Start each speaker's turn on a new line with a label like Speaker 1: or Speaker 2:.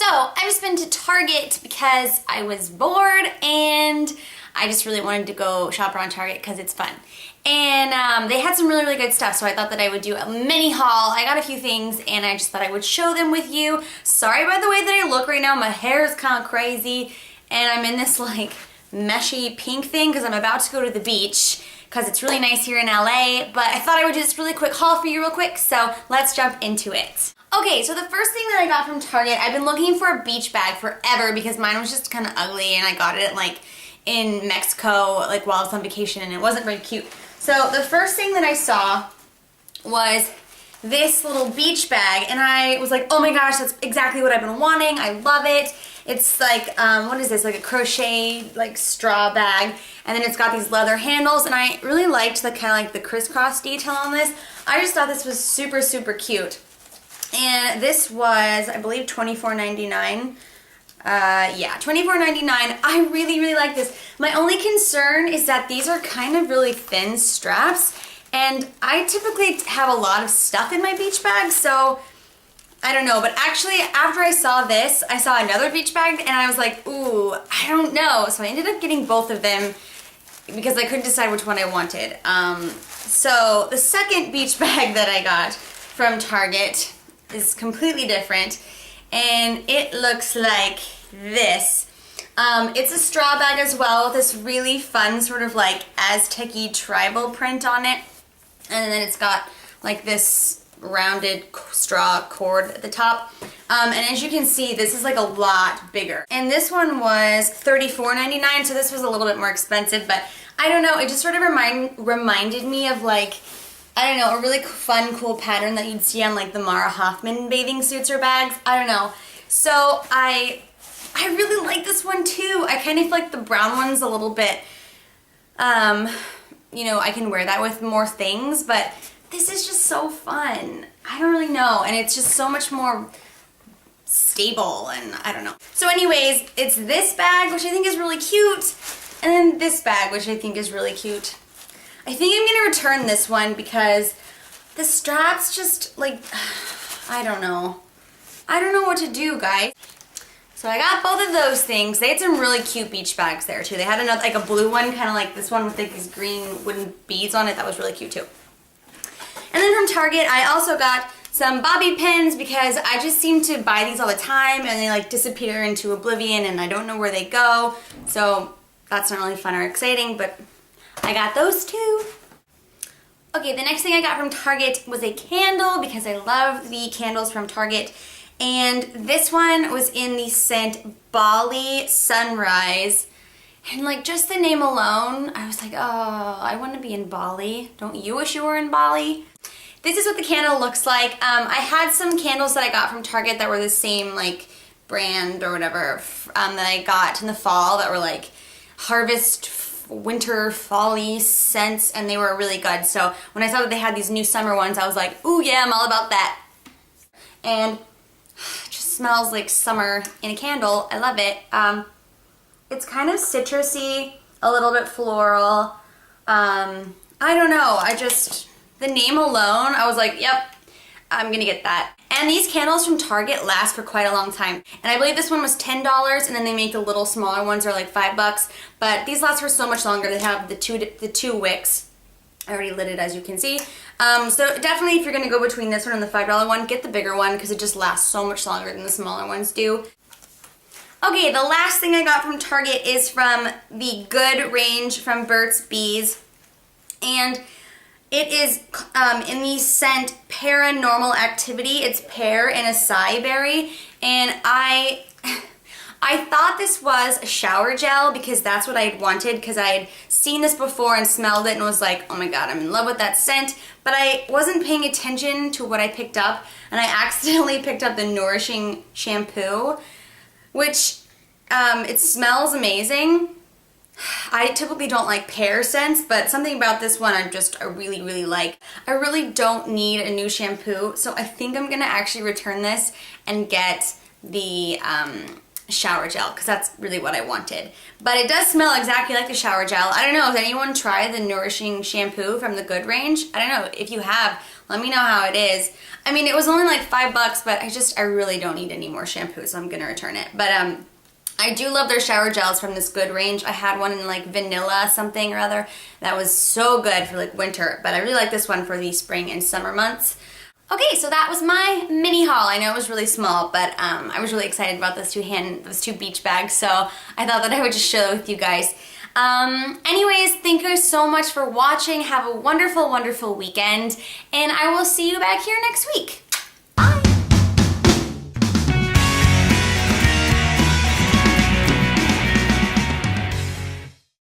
Speaker 1: I just been to Target because I was bored and I just really wanted to go shop around Target because it's fun. And they had some really, really good stuff, so I thought that I would do a mini haul. I got a few things and I just thought I would show them with you. Sorry about the way that I look right now. My hair is kind of crazy and I'm in this like meshy pink thing because I'm about to go to the beach because it's really nice here in LA, but I thought I would do this really quick haul for you real quick, so let's jump into it. Okay, so the first thing that I got from Target, I've been looking for a beach bag forever because mine was just kind of ugly and I got it like in Mexico like while I was on vacation and it wasn't very cute. So the first thing that I saw was this little beach bag and I was like, oh my gosh, that's exactly what I've been wanting. I love it. It's like, what is this, like a crochet like straw bag, and then it's got these leather handles, and I really liked the kind of like the crisscross detail on this. I just thought this was super, super cute. And this was, I believe, $24.99. Yeah, $24.99. I really, really like this. My only concern is that these are kind of really thin straps, and I typically have a lot of stuff in my beach bag, so I don't know. But actually, after I saw this, I saw another beach bag, and I was like, ooh, I don't know. So I ended up getting both of them because I couldn't decide which one I wanted. So the second beach bag that I got from Target is completely different, and it looks like this. It's a straw bag as well with this really fun sort of like Aztec-y tribal print on it, and then it's got like this rounded straw cord at the top. And as you can see, this is like a lot bigger. And this one was $34.99, so this was a little bit more expensive, but I don't know, it just sort of reminded me of like, I don't know, a really fun, cool pattern that you'd see on like the Mara Hoffman bathing suits or bags. I don't know. So I really like this one too. I kind of feel like the brown one's a little bit, you know, I can wear that with more things, but this is just so fun. I don't really know. And it's just so much more stable and I don't know. So anyways, it's this bag, which I think is really cute, and then this bag, which I think is really cute. I think I'm gonna return this one because the straps just like, I don't know. I don't know what to do, guys. So I got both of those things. They had some really cute beach bags there too. They had another, like a blue one, kind of like this one with like these green wooden beads on it. That was really cute too. And then from Target, I also got some bobby pins because I just seem to buy these all the time and they like disappear into oblivion and I don't know where they go. So that's not really fun or exciting, but I got those too. Okay, the next thing I got from Target was a candle because I love the candles from Target. And this one was in the scent Bali Sunrise. And like just the name alone, I was like, oh, I want to be in Bali. Don't you wish you were in Bali? This is what the candle looks like. I had some candles that I got from Target that were the same like brand or whatever that I got in the fall that were like harvest winter fall-y scents, and they were really good. So when I saw that they had these new summer ones, I was like, ooh yeah, I'm all about that. And it just smells like summer in a candle. I love it. It's kind of citrusy, a little bit floral. I don't know, the name alone, I was like, yep, I'm gonna get that. And these candles from Target last for quite a long time. And I believe this one was $10, and then they make the little smaller ones are like $5. But these last for so much longer. They have the two wicks. I already lit it, as you can see. So definitely if you're gonna go between this one and the $5 one, get the bigger one because it just lasts so much longer than the smaller ones do. Okay, the last thing I got from Target is from the Good range from Burt's Bees. And it is in the scent Paranormal Activity. It's pear and acai berry. And I thought this was a shower gel because that's what I had wanted because I had seen this before and smelled it and was like, oh my god, I'm in love with that scent. But I wasn't paying attention to what I picked up, and I accidentally picked up the Nourishing Shampoo, which it smells amazing. I typically don't like pear scents, but something about this one I really, really like. I really don't need a new shampoo, so I think I'm gonna actually return this and get the shower gel because that's really what I wanted. But it does smell exactly like the shower gel. I don't know, has anyone tried the Nourishing shampoo from the Good range? I don't know, if you have, let me know how it is. I mean, it was only like $5, but I really don't need any more shampoo, so I'm gonna return it. But I do love their shower gels from this Good range. I had one in like vanilla something or other that was so good for like winter, but I really like this one for the spring and summer months. Okay, so that was my mini haul. I know it was really small, but I was really excited about those two beach bags, so I thought that I would just share it with you guys. Anyways, thank you so much for watching. Have a wonderful, wonderful weekend, and I will see you back here next week.